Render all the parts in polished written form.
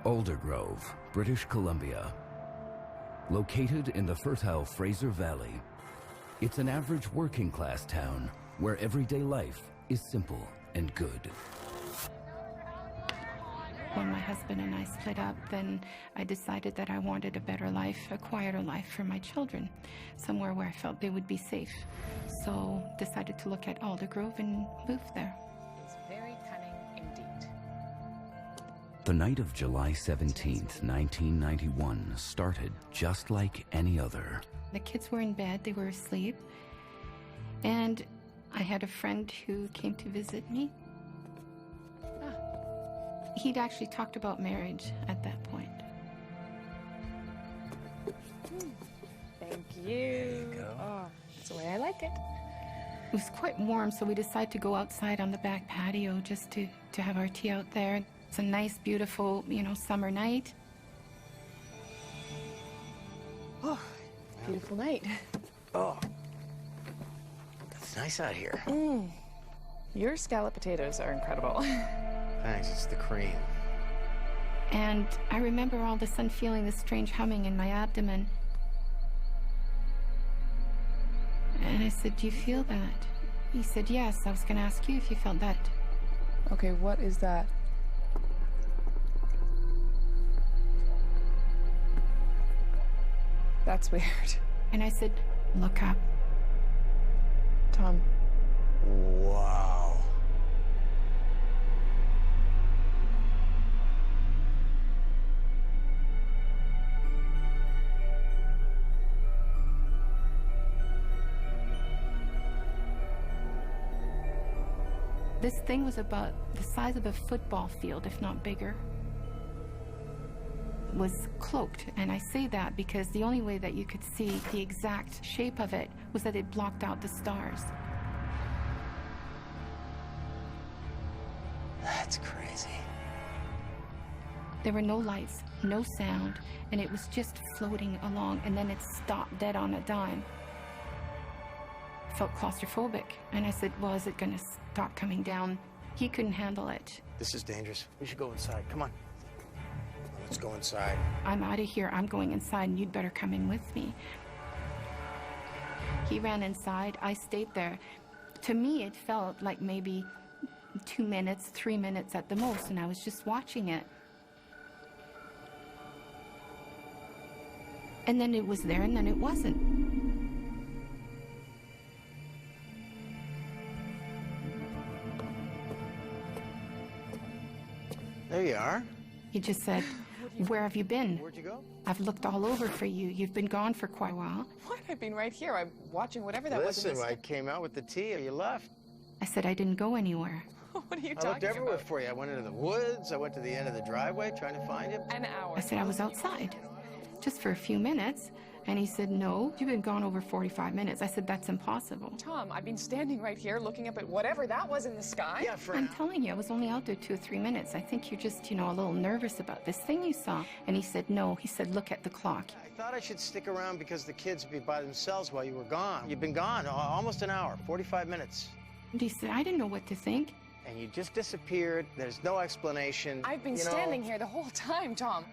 Aldergrove, British Columbia. Located in the fertile Fraser Valley, it's an average working-class town where everyday life is simple and good. When my husband and I split up, then I decided that I wanted a better life, a quieter life for my children, somewhere where I felt they would be safe. So decided to look at Aldergrove and move there. It's very cunning indeed. The night of July 17th, 1991 started just like any other. The kids were in bed, they were asleep, and I had a friend who came to visit me. He'd actually talked about marriage at that point. Thank you. There you go. Oh, that's the way I like it. It was quite warm, so we decided to go outside on the back patio just to have our tea out there. It's a nice, beautiful, summer night. Oh, beautiful night. Oh, it's nice out here. Your scallop potatoes are incredible. Thanks, it's the cream. And I remember all of a sudden feeling this strange humming in my abdomen. And I said, "Do you feel that?" He said, "Yes, I was going to ask you if you felt that." Okay, what is that? That's weird. And I said, "Look up." Tom. Wow. This thing was about the size of a football field, if not bigger. It was cloaked, and I say that because the only way that you could see the exact shape of it was that it blocked out the stars. That's crazy. There were no lights, no sound, and it was just floating along, and then it stopped dead on a dime. Felt claustrophobic, and I said, "Well, is it going to stop coming down?" He couldn't handle it. This is dangerous. We should go inside. Come on. Let's go inside. "I'm out of here. I'm going inside, and you'd better come in with me." He ran inside. I stayed there. To me, it felt like maybe 2 minutes, 3 minutes at the most, and I was just watching it. And then it was there, and then it wasn't. There you are. He just said, "Where have you been? Where'd you go? I've looked all over for you. You've been gone for quite a while." What? I've been right here. I'm watching whatever that was. Listen, I came out with the tea and you left. I said I didn't go anywhere. What are you I talking looked everywhere about? for you. I went into the woods. I went to the end of the driveway trying to find you. An hour. I said I was outside, just for a few minutes. And he said, "No, you've been gone over 45 minutes. I said, "That's impossible." Tom, I've been standing right here looking up at whatever that was in the sky. Yeah, for I'm telling you, I was only out there 2 or 3 minutes. I think you're just, a little nervous about this thing you saw. And he said, "No." He said, "Look at the clock." I thought I should stick around because the kids would be by themselves while you were gone. You've been gone almost an hour, 45 minutes. And he said, "I didn't know what to think." And you just disappeared. There's no explanation. I've been standing here the whole time, Tom.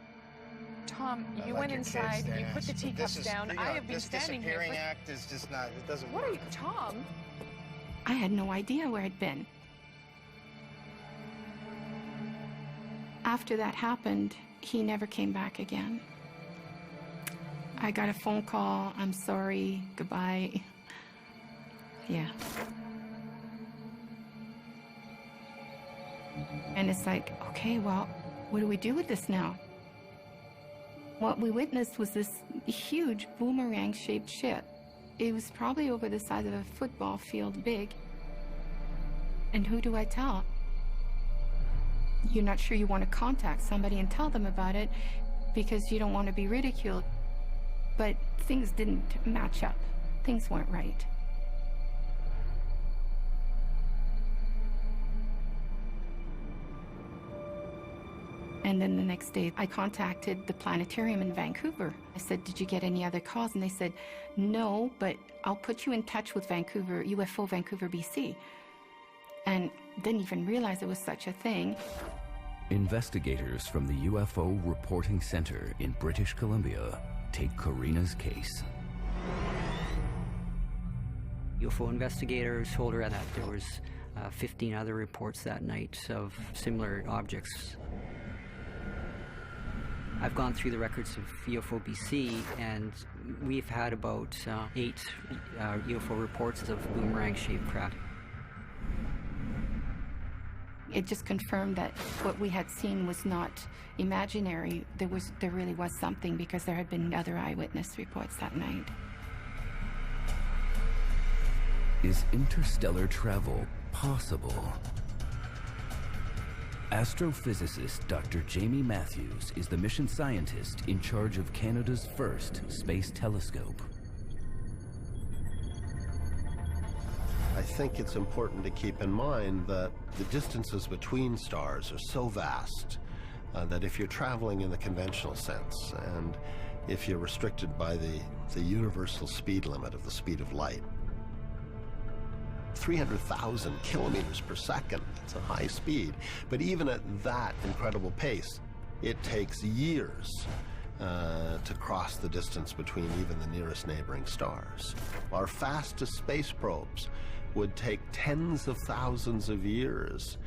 Tom, you went inside, you put the teacups down. I have been standing here. This disappearing act is just not, it doesn't What work. are you, Tom? I had no idea where I'd been. After that happened, he never came back again. I got a phone call, "I'm sorry, goodbye." Yeah. And it's like, okay, well, what do we do with this now? What we witnessed was this huge boomerang-shaped ship. It was probably over the size of a football field big. And who do I tell? You're not sure you want to contact somebody and tell them about it because you don't want to be ridiculed. But things didn't match up. Things weren't right. And then the next day, I contacted the planetarium in Vancouver. I said, "Did you get any other calls?" And they said, "No, but I'll put you in touch with Vancouver, UFO Vancouver, BC." And didn't even realize it was such a thing. Investigators from the UFO Reporting Center in British Columbia take Corina's case. UFO investigators told her that there was 15 other reports that night of similar objects. I've gone through the records of UFO BC, and we've had about 8 UFO reports of boomerang-shaped craft. It just confirmed that what we had seen was not imaginary. There really was something, because there had been other eyewitness reports that night. Is interstellar travel possible? Astrophysicist Dr. Jamie Matthews is the mission scientist in charge of Canada's first space telescope. I think it's important to keep in mind that the distances between stars are so vast that if you're traveling in the conventional sense, and if you're restricted by the universal speed limit of the speed of light, 300,000 kilometers per second, it's a high speed, but even at that incredible pace, it takes years to cross the distance between even the nearest neighboring stars. Our fastest space probes would take tens of thousands of years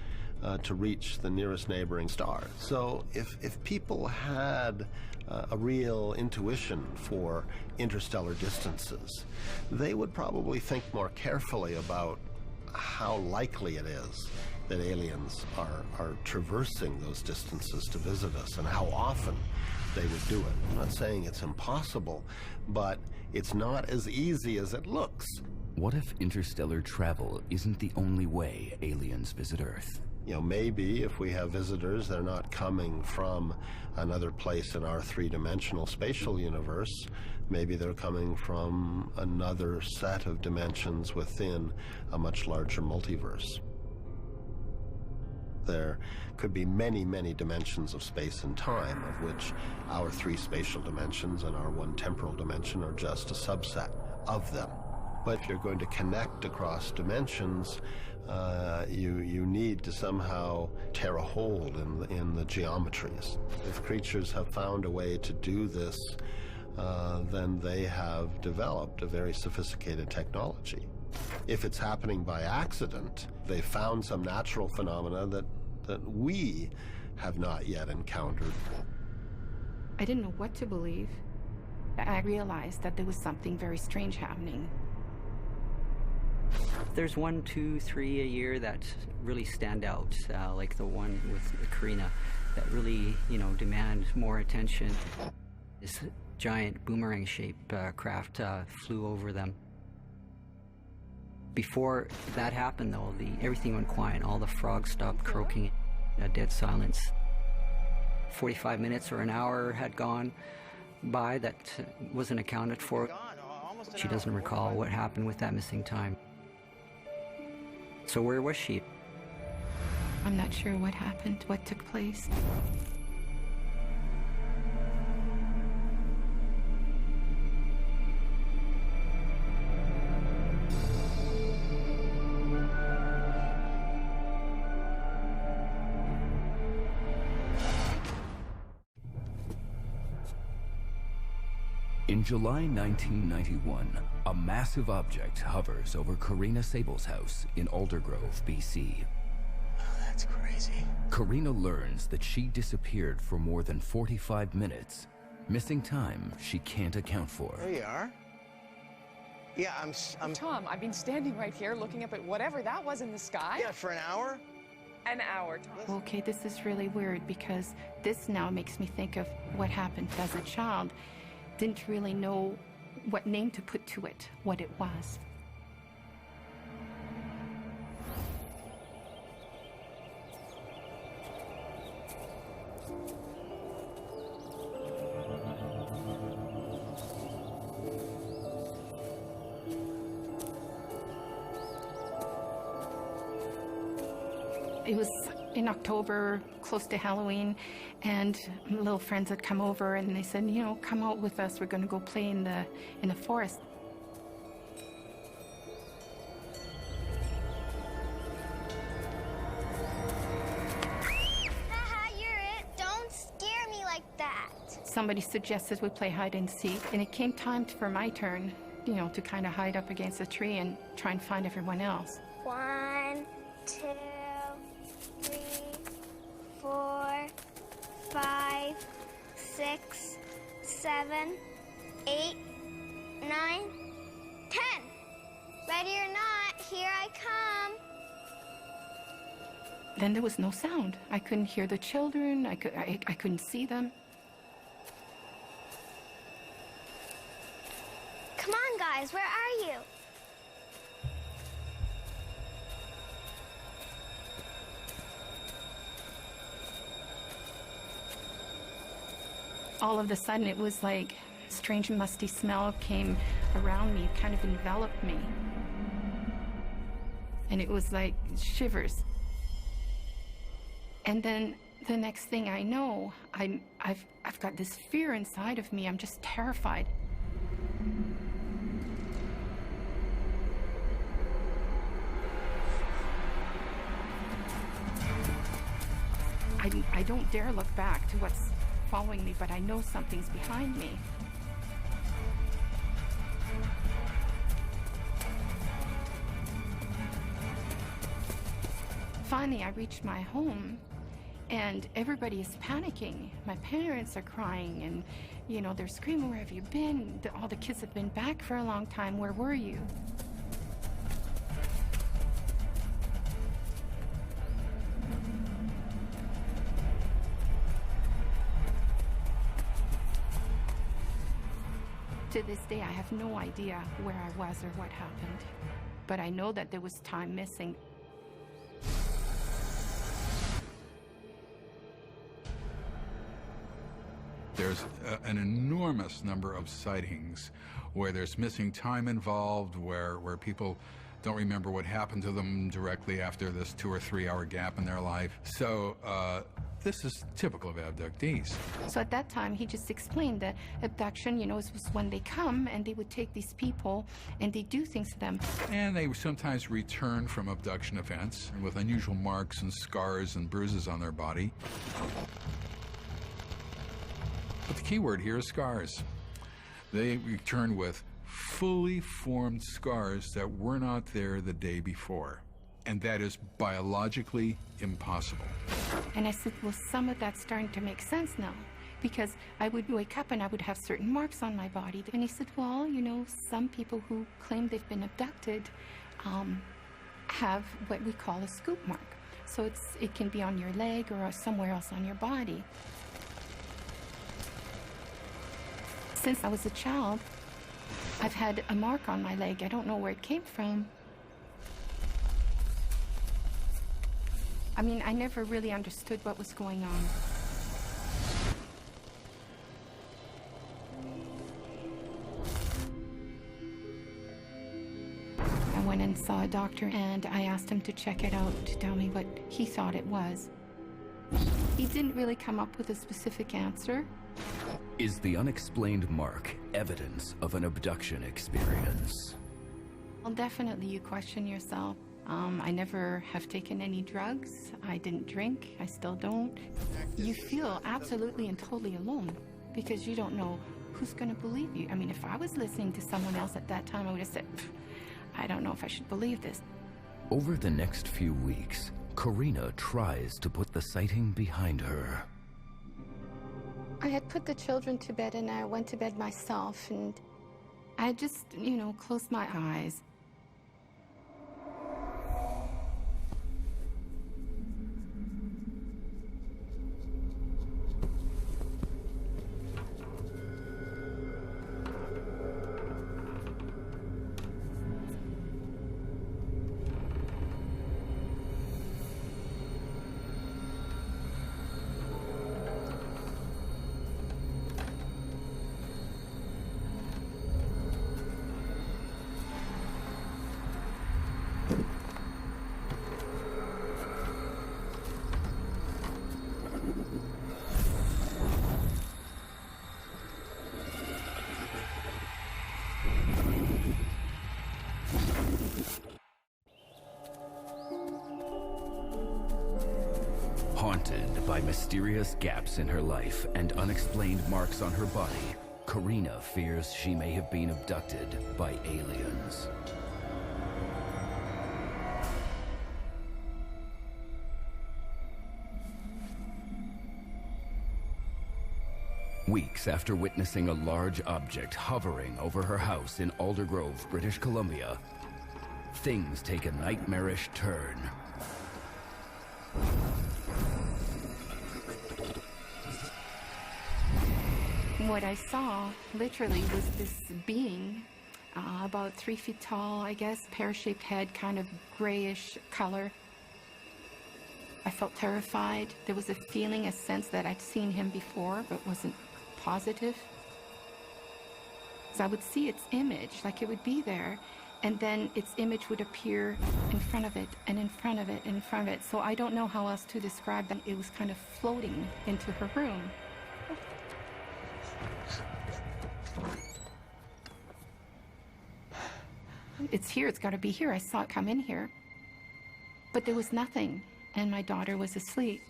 to reach the nearest neighboring star. So if people had a real intuition for interstellar distances, they would probably think more carefully about how likely it is that aliens are traversing those distances to visit us, and how often they would do it. I'm not saying it's impossible, but it's not as easy as it looks. What if interstellar travel isn't the only way aliens visit Earth? You know, maybe if we have visitors, they're not coming from another place in our three-dimensional spatial universe. Maybe they're coming from another set of dimensions within a much larger multiverse. There could be many, many dimensions of space and time, of which our 3 spatial dimensions and our 1 temporal dimension are just a subset of them. But if you're going to connect across dimensions, you need to somehow tear a hole in the geometries. If creatures have found a way to do this, then they have developed a very sophisticated technology. If it's happening by accident, they found some natural phenomena that we have not yet encountered. I didn't know what to believe. I realized that there was something very strange happening. There's 1, 2, 3 a year that really stand out, like the one with Corina, that really, demand more attention. This giant boomerang-shaped craft flew over them. Before that happened, though, everything went quiet. All the frogs stopped croaking, a dead silence. 45 minutes or an hour had gone by that wasn't accounted for. She doesn't recall what happened with that missing time. So where was she? I'm not sure what happened, what took place. In July 1991, a massive object hovers over Corina Saebels' house in Aldergrove, BC. Oh, that's crazy. Corina learns that she disappeared for more than 45 minutes, missing time she can't account for. There you are. Yeah, I'm... Tom, I've been standing right here looking up at whatever that was in the sky. Yeah, for an hour? An hour, Tom. Okay, this is really weird, because this now makes me think of what happened as a child. Didn't really know what name to put to it, what it was. It was in October, close to Halloween, and little friends had come over and they said, come out with us, we're going to go play in the forest. Haha, somebody suggested we play hide and seek, and it came time for my turn, to kind of hide up against a tree and try and find everyone else. 1, 2, 3, 4, 5, 6, 7, 8, 9, 10. Ready or not, here I come. Then there was no sound. I couldn't hear the children. I couldn't see them. Come on, guys, where are you? All of a sudden, it was like a strange, musty smell came around me, kind of enveloped me. And it was like shivers. And then the next thing I know, I've got this fear inside of me. I'm just terrified. I don't dare look back to what's following me, but I know something's behind me. Finally, I reached my home, and everybody is panicking. My parents are crying, and, they're screaming, "Where have you been? All the kids have been back for a long time. Where were you?" To this day, I have no idea where I was or what happened, but I know that there was time missing. There's an enormous number of sightings where there's missing time involved, where people don't remember what happened to them directly after this 2 or 3 hour gap in their life. So this is typical of abductees. So at that time, he just explained that abduction, was when they come and they would take these people and they do things to them. And they sometimes return from abduction events with unusual marks and scars and bruises on their body. But the key word here is scars. They return with fully formed scars that were not there the day before. And that is biologically impossible. And I said, well, some of that's starting to make sense now, because I would wake up and I would have certain marks on my body. And he said, well, some people who claim they've been abducted have what we call a scoop mark. So it can be on your leg or somewhere else on your body. Since I was a child, I've had a mark on my leg. I don't know where it came from. I mean, I never really understood what was going on. I went and saw a doctor, and I asked him to check it out to tell me what he thought it was. He didn't really come up with a specific answer. Is the unexplained mark evidence of an abduction experience? Well, definitely you question yourself. I never have taken any drugs. I didn't drink. I still don't. You feel absolutely and totally alone because you don't know who's going to believe you. I mean, if I was listening to someone else at that time, I would have said, I don't know if I should believe this. Over the next few weeks, Corina tries to put the sighting behind her. I had put the children to bed and I went to bed myself, and I just, closed my eyes. mysterious gaps in her life and unexplained marks on her body, Corina fears she may have been abducted by aliens. Weeks after witnessing a large object hovering over her house in Aldergrove, British Columbia, things take a nightmarish turn. What I saw, literally, was this being, about 3 feet tall, I guess, pear-shaped head, kind of grayish color. I felt terrified. There was a feeling, a sense that I'd seen him before, but wasn't positive. So I would see its image, like it would be there, and then its image would appear in front of it, and in front of it, and in front of it. So I don't know how else to describe that. It was kind of floating into her room. It's here, it's got to be here. I saw it come in here. But there was nothing, and my daughter was asleep.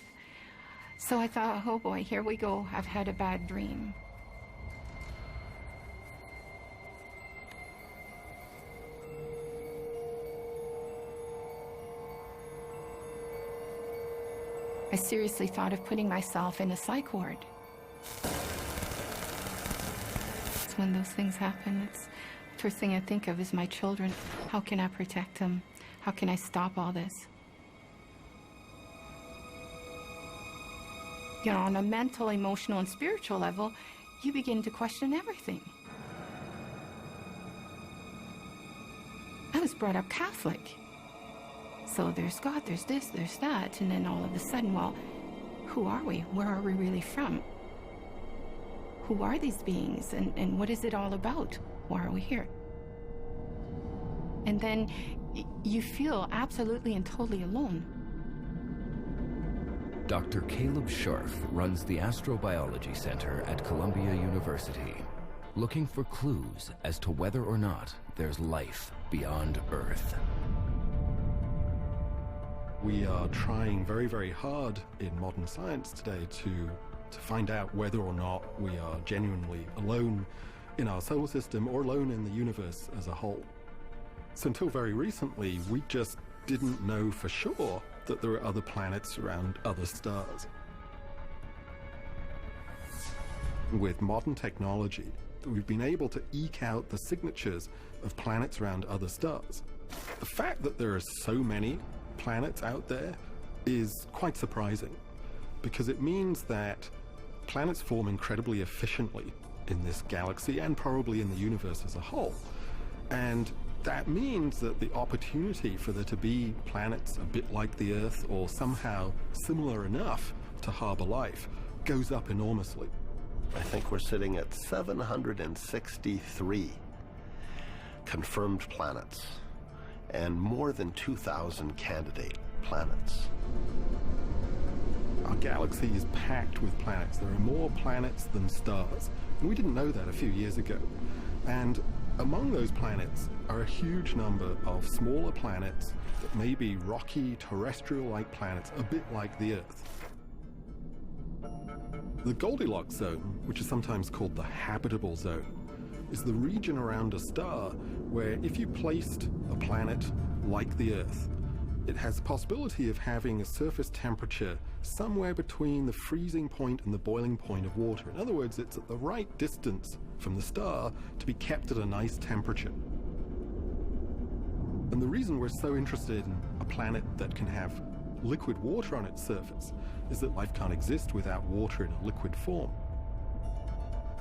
So I thought, oh boy, here we go. I've had a bad dream. I seriously thought of putting myself in a psych ward. It's when those things happen, it's the first thing I think of is my children. How can I protect them? How can I stop all this? You know, on a mental, emotional, and spiritual level, you begin to question everything. I was brought up Catholic. So there's God, there's this, there's that, and then all of a sudden, well, who are we? Where are we really from? Who are these beings, and what is it all about? Why are we here? And then you feel absolutely and totally alone. Dr. Caleb Scharf runs the Astrobiology Center at Columbia University, looking for clues as to whether or not there's life beyond Earth. We are trying very, very hard in modern science today to find out whether or not we are genuinely alone in our solar system or alone in the universe as a whole. So until very recently, we just didn't know for sure that there are other planets around other stars. With modern technology, we've been able to eke out the signatures of planets around other stars. The fact that there are so many planets out there is quite surprising, because it means that planets form incredibly efficiently in this galaxy and probably in the universe as a whole. And that means that the opportunity for there to be planets a bit like the Earth or somehow similar enough to harbor life goes up enormously. I think we're sitting at 763 confirmed planets and more than 2,000 candidate planets. Our galaxy is packed with planets. There are more planets than stars. And we didn't know that a few years ago. And among those planets are a huge number of smaller planets that may be rocky, terrestrial-like planets, a bit like the Earth. The Goldilocks zone, which is sometimes called the habitable zone, is the region around a star where if you placed a planet like the Earth, it has the possibility of having a surface temperature somewhere between the freezing point and the boiling point of water. In other words, it's at the right distance from the star to be kept at a nice temperature. And the reason we're so interested in a planet that can have liquid water on its surface is that life can't exist without water in a liquid form.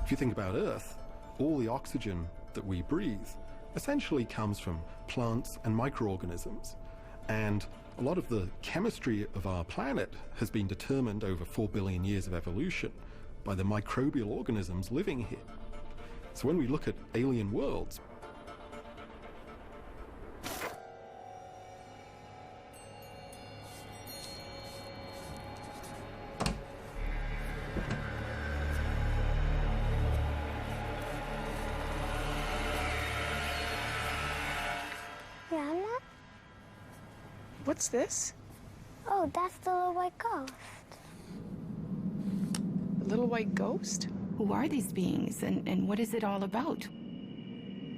If you think about Earth, all the oxygen that we breathe essentially comes from plants and microorganisms. And a lot of the chemistry of our planet has been determined over 4 billion years of evolution by the microbial organisms living here. So when we look at alien worlds, What's this? Oh, that's the little white ghost. little white ghost? Who are these beings, and what is it all about?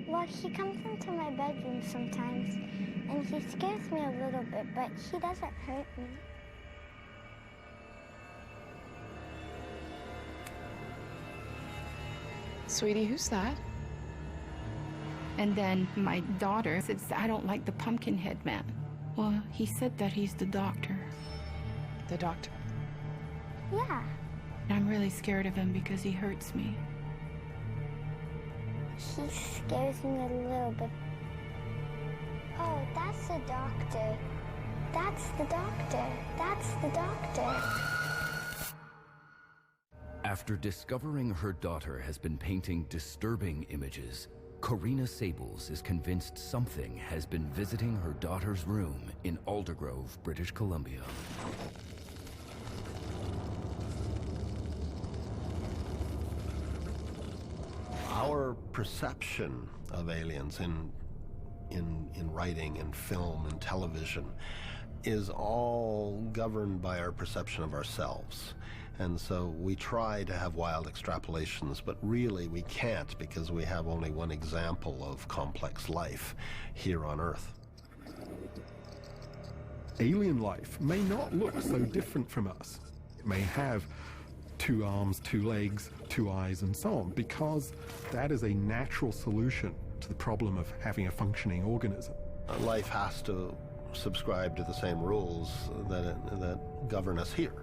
Well, he comes into my bedroom sometimes, and he scares me a little bit, but he doesn't hurt me. Sweetie, who's that? And then my daughter says, I don't like the Pumpkinhead man. Well, he said that he's the doctor. The doctor? Yeah. I'm really scared of him because he hurts me. He scares me a little bit. Oh, that's the doctor. That's the doctor. That's the doctor. After discovering her daughter has been painting disturbing images, Corina Saebels is convinced something has been visiting her daughter's room in Aldergrove, British Columbia. Our perception of aliens in writing, in film, in television is all governed by our perception of ourselves. And so we try to have wild extrapolations, but really we can't because we have only one example of complex life here on Earth. Alien life may not look so different from us. It may have 2 arms, 2 legs, 2 eyes, and so on, because that is a natural solution to the problem of having a functioning organism. Life has to subscribe to the same rules that govern us here.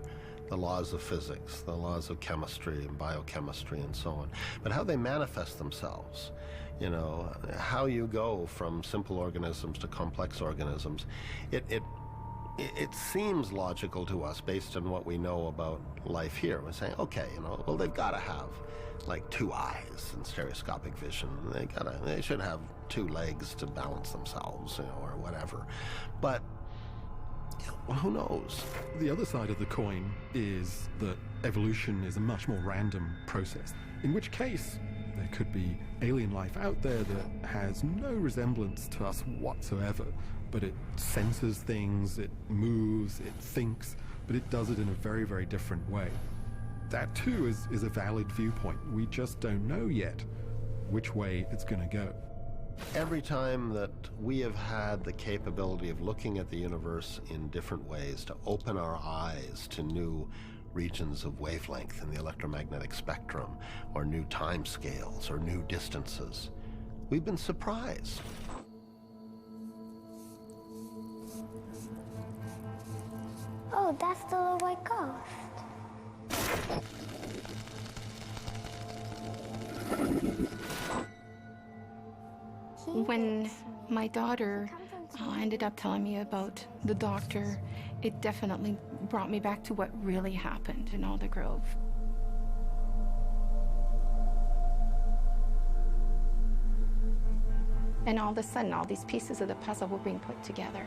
The laws of physics, the laws of chemistry and biochemistry and so on. But how they manifest themselves, you know, how you go from simple organisms to complex organisms, it seems logical to us based on what we know about life here. We're saying, okay, you know, well, they've got to have like 2 eyes and stereoscopic vision. They should have 2 legs to balance themselves, you know, or whatever. But well, who knows? The other side of the coin is that evolution is a much more random process, in which case there could be alien life out there that has no resemblance to us whatsoever, but it senses things, it moves, it thinks, but it does it in a very, very different way. That too is a valid viewpoint. We just don't know yet which way it's going to go. Every time that we have had the capability of looking at the universe in different ways, to open our eyes to new regions of wavelength in the electromagnetic spectrum, or new time scales, or new distances, we've been surprised. Oh, that's the little white ghost. When my daughter ended up telling me about the doctor, it definitely brought me back to what really happened in Aldergrove. And all of a sudden, all these pieces of the puzzle were being put together.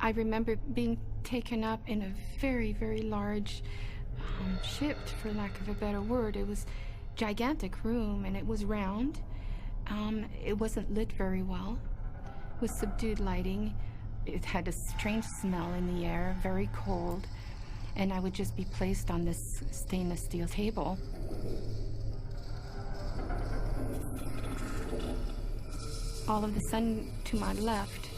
I remember being taken up in a very, very large ship, for lack of a better word. It was a gigantic room, and it was round. It wasn't lit very well. It was subdued lighting. It had a strange smell in the air, very cold. And I would just be placed on this stainless steel table. All of a sudden, to my left,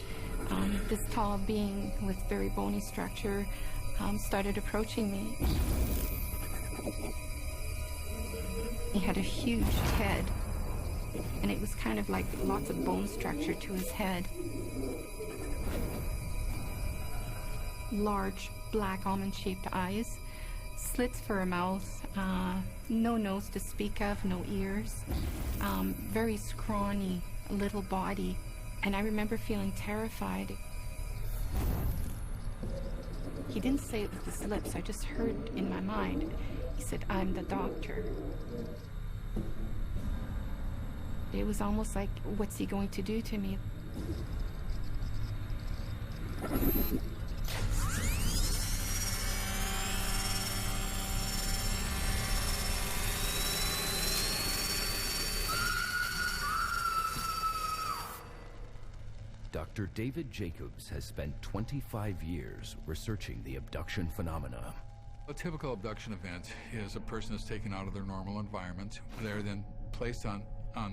this tall being with very bony structure started approaching me. He had a huge head, and it was kind of like lots of bone structure to his head. Large, black, almond-shaped eyes, slits for a mouth, no nose to speak of, no ears, very scrawny little body. And I remember feeling terrified. He didn't say it with his lips, I just heard in my mind. He said, "I'm the doctor." It was almost like, what's he going to do to me? Dr. David Jacobs has spent 25 years researching the abduction phenomena. A typical abduction event is a person is taken out of their normal environment. They're then placed on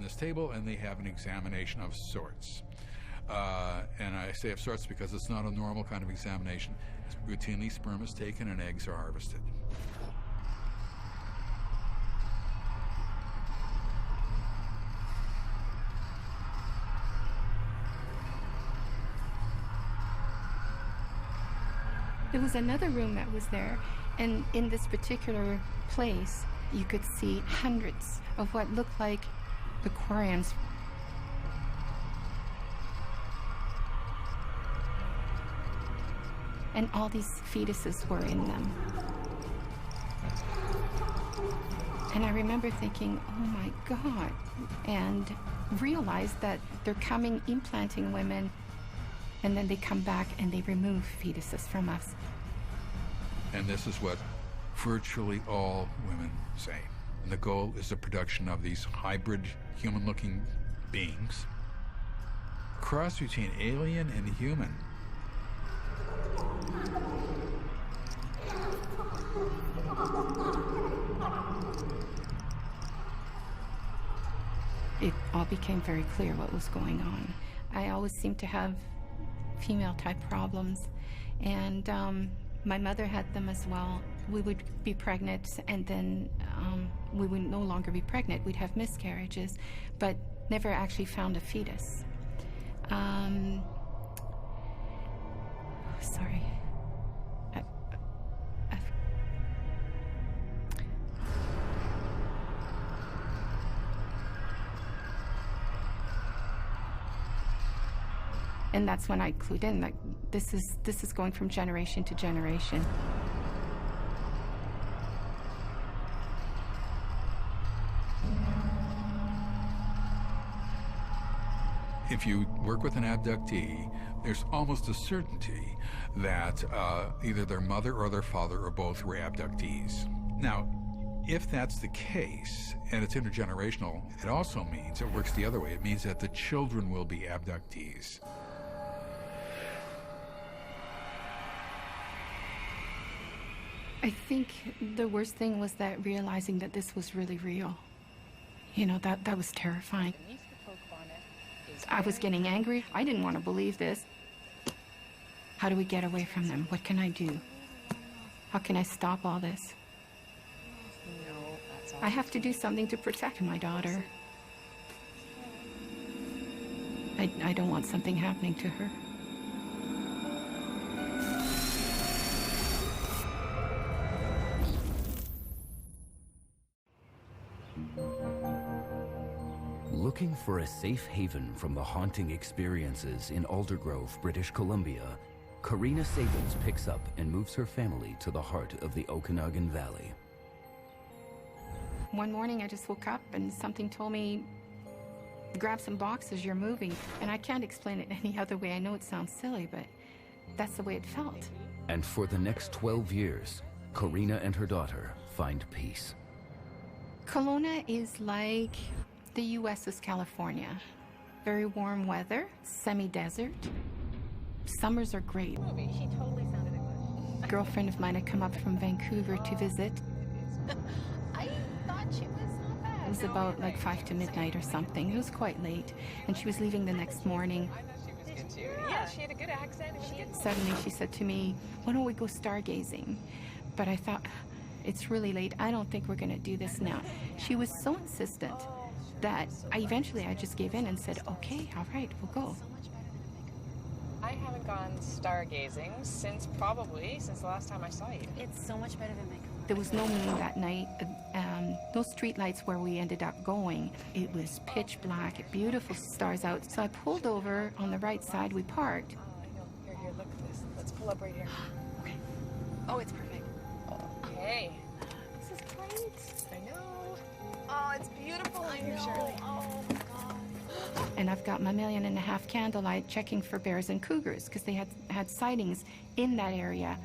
this table and they have an examination of sorts. And I say of sorts because it's not a normal kind of examination. Routinely, sperm is taken and eggs are harvested. There was another room that was there, and in this particular place, you could see hundreds of what looked like aquariums. And all these fetuses were in them. And I remember thinking, oh my God, and realized that they're coming, implanting women, and then they come back and they remove fetuses from us. And this is what virtually all women say. And the goal is the production of these hybrid human-looking beings. Cross between alien and human. It all became very clear what was going on. I always seemed to have female-type problems, and my mother had them as well. We would be pregnant, and then we would no longer be pregnant. We'd have miscarriages, but never actually found a fetus. Sorry. And that's when I clued in that this is going from generation to generation. If you work with an abductee, there's almost a certainty that either their mother or their father or both were abductees. Now, if that's the case, and it's intergenerational, it also means, it works the other way, it means that the children will be abductees. I think the worst thing was that realizing that this was really real. You know, that was terrifying. I was getting angry. I didn't want to believe this. How do we get away from them? What can I do? How can I stop all this? I have to do something to protect my daughter. I don't want something happening to her. Looking for a safe haven from the haunting experiences in Aldergrove, British Columbia, Corina Saebels picks up and moves her family to the heart of the Okanagan Valley. One morning I just woke up and something told me, grab some boxes, you're moving. And I can't explain it any other way. I know it sounds silly, but that's the way it felt. And for the next 12 years, Corina and her daughter find peace. Kelowna is like the U.S.'s California. Very warm weather, semi-desert. Summers are great. She totally sounded English. A girlfriend of mine had come up from Vancouver to visit. I thought she was not bad. It was about like 5 to midnight or something. It was quite late, and she was leaving the next morning. Yeah, she had a good accent. Suddenly she said to me, why don't we go stargazing? But I thought, it's really late. I don't think we're going to do this now. She was so insistent that I just gave in and said, okay, all right, we'll go. I haven't gone stargazing since the last time I saw you. It's so much better than Vancouver. There was no moon that night. No street lights where we ended up going. It was pitch black, beautiful stars out. So I pulled over on the right side. We parked. Here, look at this. Let's pull up right here. Okay. Oh, it's perfect. Okay. This is great. I know. Oh, it's beautiful. I know. Shirley. Oh, my God. And I've got my 1.5 million candlelight checking for bears and cougars because they had sightings in that area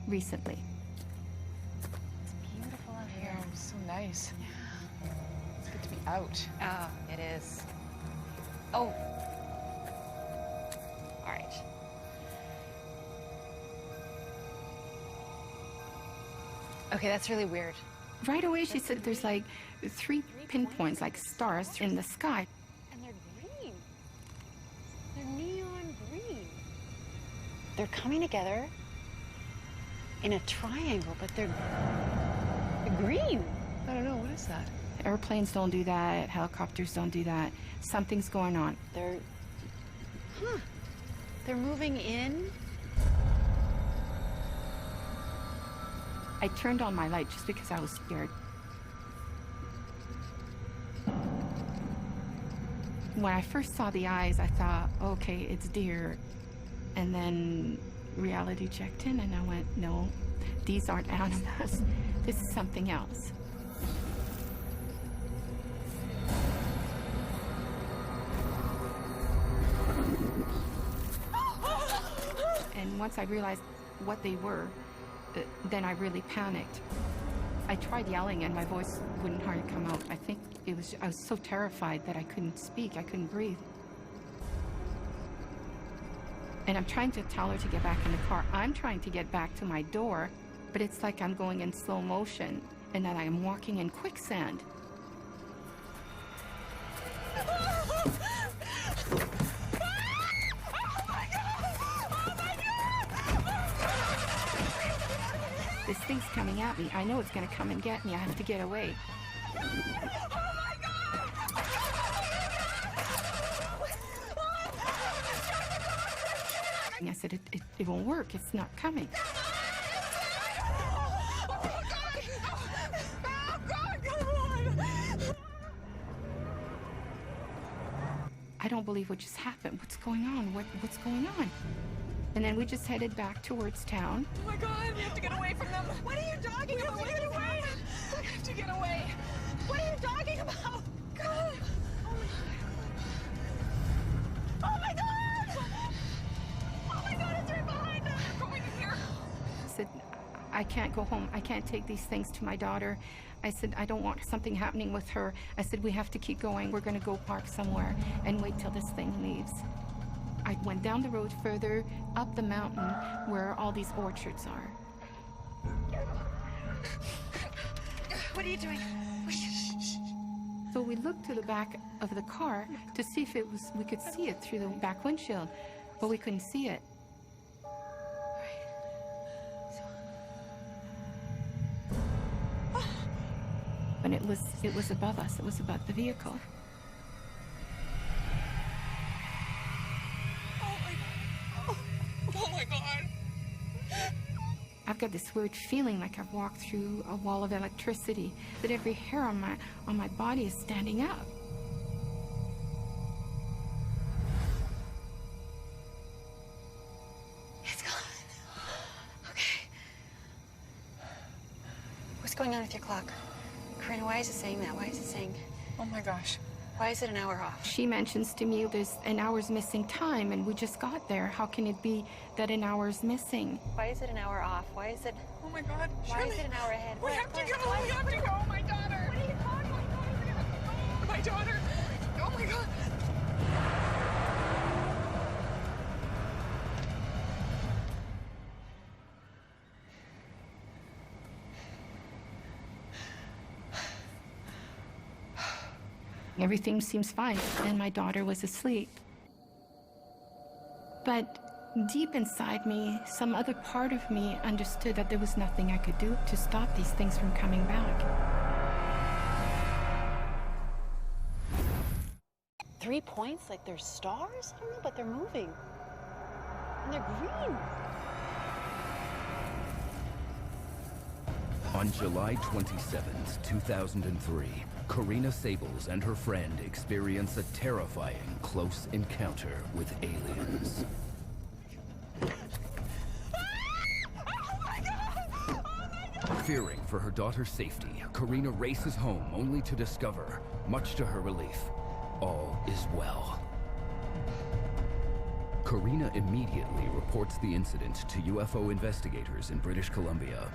recently. It's beautiful out here. Oh, so nice. It's good to be out. Oh, it is. Oh. All right. Okay, that's really weird. Right away, she said there's like 3 pinpoints, like stars in the sky. And they're green. They're neon green. They're coming together in a triangle, but they're green. I don't know, what is that? Airplanes don't do that, helicopters don't do that. Something's going on. They're moving in. I turned on my light just because I was scared. When I first saw the eyes, I thought, okay, it's deer. And then reality checked in and I went, no, these aren't animals. This is something else. And once I realized what they were, then I really panicked. I tried yelling and my voice wouldn't hardly come out. I think I was so terrified that I couldn't speak, I couldn't breathe. And I'm trying to tell her to get back in the car. I'm trying to get back to my door, but it's like I'm going in slow motion and that I'm walking in quicksand. This thing's coming at me. I know it's going to come and get me. I have to get away. And I said, it won't work. It's not coming. I don't believe what just happened. What's going on? What's going on? And then we just headed back towards town. Oh my God, we have to get away from them. What are you talking about? We have to get away. We have to get away. What are you talking about? God. Oh my God. Oh my God, it's right behind us. We're going in here. I said, I can't go home. I can't take these things to my daughter. I said, I don't want something happening with her. I said, we have to keep going. We're going to go park somewhere and wait till this thing leaves. I went down the road further, up the mountain, where all these orchards are. What are you doing? So we looked to the back of the car to see if we could see it through the back windshield, but we couldn't see it. And it was above us. It was above the vehicle. Oh my God. I've got this weird feeling like I've walked through a wall of electricity, that every hair on my body is standing up. It's gone. Okay. What's going on with your clock? Corina, why is it saying that? Why is it saying... Oh my gosh. Why is it an hour off? She mentions to me there's an hour's missing time and we just got there. How can it be that an hour's missing? Why is it an hour off? Why is it... Oh my God. Why is it an hour ahead? We have to go. We have to go. My daughter. What are you talking about? My daughter. Oh my God. Everything seems fine, and my daughter was asleep. But deep inside me, some other part of me understood that there was nothing I could do to stop these things from coming back. 3 points? Like they're stars? I don't know, but they're moving. And they're green. On July 27th, 2003, Corina Saebels and her friend experience a terrifying close encounter with aliens. Fearing for her daughter's safety, Corina races home only to discover, much to her relief, all is well. Corina immediately reports the incident to UFO investigators in British Columbia.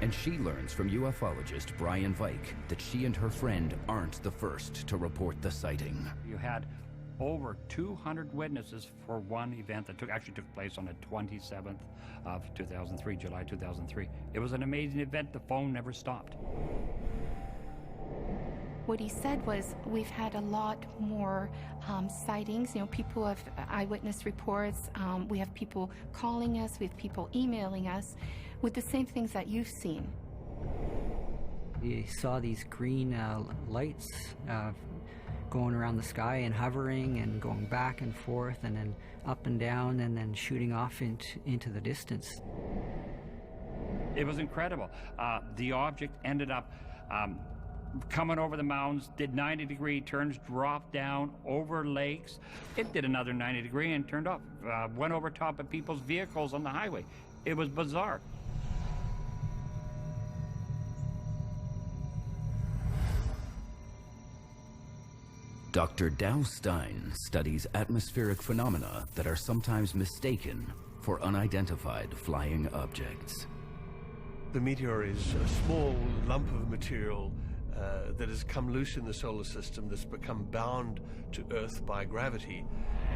And she learns from ufologist Brian Vike that she and her friend aren't the first to report the sighting. You had over 200 witnesses for one event that actually took place on the 27th of 2003, July 2003. It was an amazing event. The phone never stopped. What he said was, we've had a lot more sightings. You know, people have eyewitness reports. We have people calling us. We have people emailing us with the same things that you've seen. We saw these green lights going around the sky and hovering and going back and forth and then up and down and then shooting off into the distance. It was incredible. The object ended up coming over the mountains, did 90-degree turns, dropped down over lakes. It did another 90-degree and turned off. Went over top of people's vehicles on the highway. It was bizarre. Dr. Dow Stein studies atmospheric phenomena that are sometimes mistaken for unidentified flying objects. The meteor is a small lump of material that has come loose in the solar system, that's become bound to Earth by gravity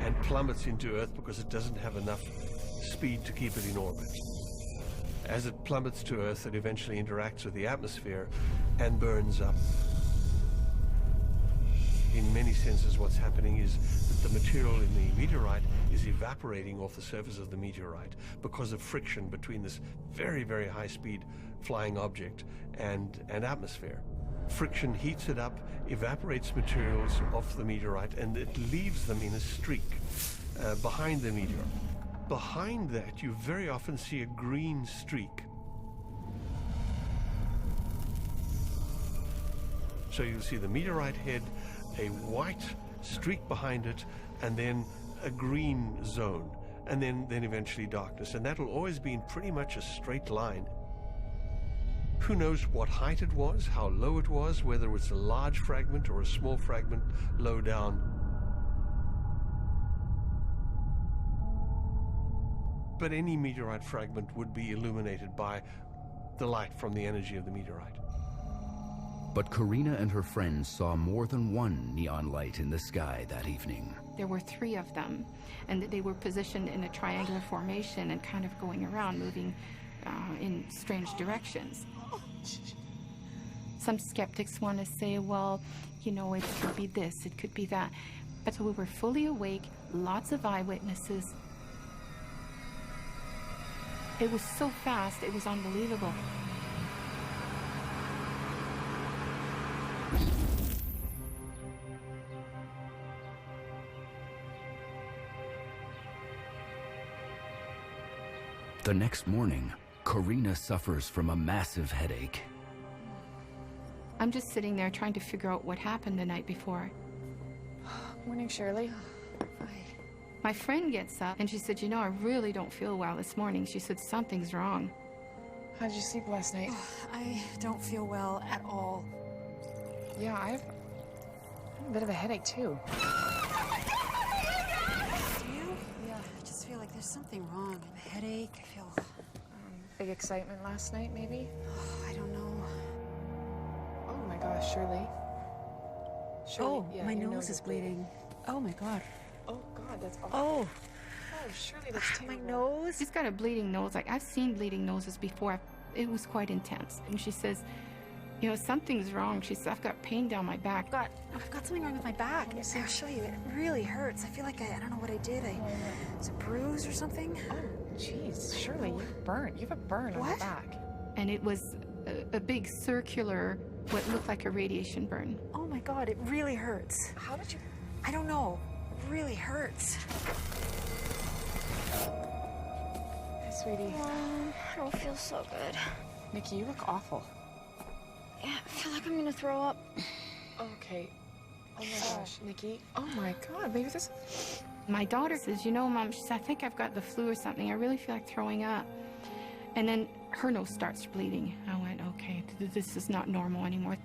and plummets into Earth because it doesn't have enough speed to keep it in orbit. As it plummets to Earth, it eventually interacts with the atmosphere and burns up. In many senses, what's happening is that the material in the meteorite is evaporating off the surface of the meteorite because of friction between this very, very high-speed flying object and atmosphere. Friction heats it up, evaporates materials off the meteorite, and it leaves them in a streak behind the meteor. Behind that, you very often see a green streak. So you'll see the meteorite head, a white streak behind it, and then a green zone, and then eventually darkness. And that'll always be in pretty much a straight line. Who knows what height it was, how low it was, whether it was a large fragment or a small fragment low down. But any meteorite fragment would be illuminated by the light from the energy of the meteorite. But Corina and her friends saw more than one neon light in the sky that evening. There were 3 of them, and they were positioned in a triangular formation and kind of going around, moving in strange directions. Some skeptics want to say, well, you know, it could be this, it could be that. But we were fully awake, lots of eyewitnesses. It was so fast, it was unbelievable. The next morning, Corina suffers from a massive headache. I'm just sitting there trying to figure out what happened the night before. Morning, Shirley. My friend gets up and she said, you know, I really don't feel well this morning. She said, something's wrong. How did you sleep last night? I don't feel well at all. Yeah, I have a bit of a headache, too. Do you? Yeah, I just feel like there's something wrong. I have a headache. I feel... Big excitement last night, maybe? I don't know. Oh, my gosh, Shirley. Shirley, Oh, my nose is bleeding. Oh, my God. Oh, God, that's awful. Oh. Oh, Shirley, that's terrible. My nose? She's got a bleeding nose. Like, I've seen bleeding noses before. It was quite intense. And she says, you know, something's wrong. She says, I've got pain down my back. I've got something wrong with my back. I'll show you. It really hurts. I feel like I don't know what I did. It's a bruise or something. Oh, jeez, Shirley, you're burnt. You have a burn on your back. And it was a big circular, what looked like a radiation burn. Oh my God, it really hurts. How did you... I don't know. It really hurts. Hey, sweetie. I don't feel so good. Nikki, you look awful. Yeah, I feel like I'm gonna throw up. Okay. Oh my gosh, Nikki. Oh my God, maybe this... My daughter says, you know, Mom, she says, I think I've got the flu or something. I really feel like throwing up. And then her nose starts bleeding. I went, okay, this is not normal anymore.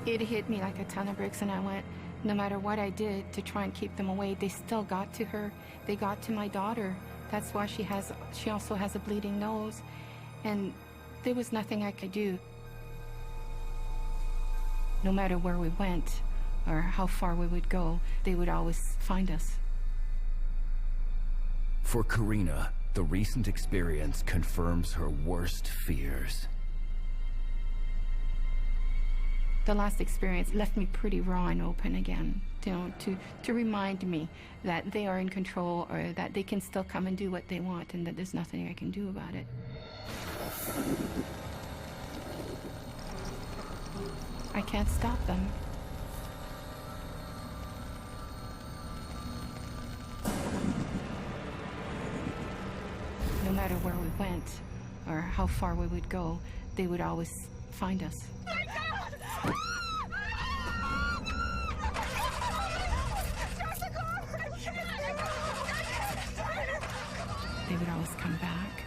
It hit me like a ton of bricks, and I went, no matter what I did to try and keep them away, they still got to her. They got to my daughter. That's why she also has a bleeding nose, and there was nothing I could do. No matter where we went or how far we would go, they would always find us. For Corina, the recent experience confirms her worst fears. The last experience left me pretty raw and open again, you know, to remind me that they are in control, or that they can still come and do what they want, and that there's nothing I can do about it. I can't stop them. No matter where we went or how far we would go, they would always find us. They would always come back.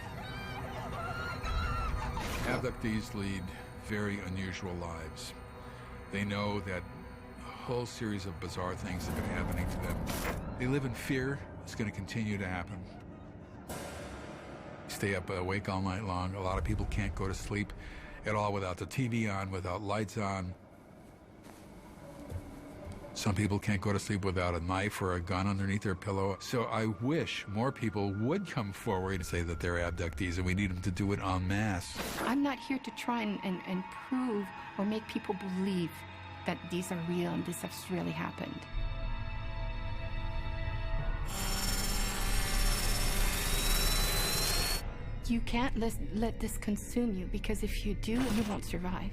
Abductees lead very unusual lives. They know that a whole series of bizarre things have been happening to them. They live in fear. It's going to continue to happen. Stay up awake all night long. A lot of people can't go to sleep at all without the TV on, without lights on. Some people can't go to sleep without a knife or a gun underneath their pillow. So I wish more people would come forward and say that they're abductees, and we need them to do it en masse. I'm not here to try and prove or make people believe that these are real and this has really happened. You can't let this consume you, because if you do, you won't survive.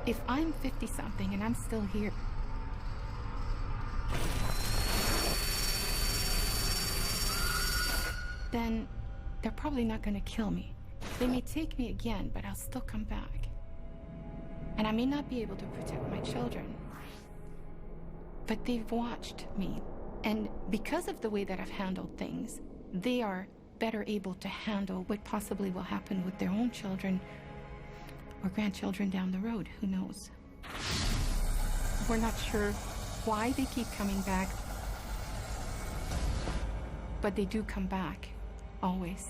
If I'm 50-something and I'm still here, then they're probably not going to kill me. They may take me again, but I'll still come back. And I may not be able to protect my children, but they've watched me. And because of the way that I've handled things, they are better able to handle what possibly will happen with their own children or grandchildren down the road. Who knows? We're not sure why they keep coming back, but they do come back, always.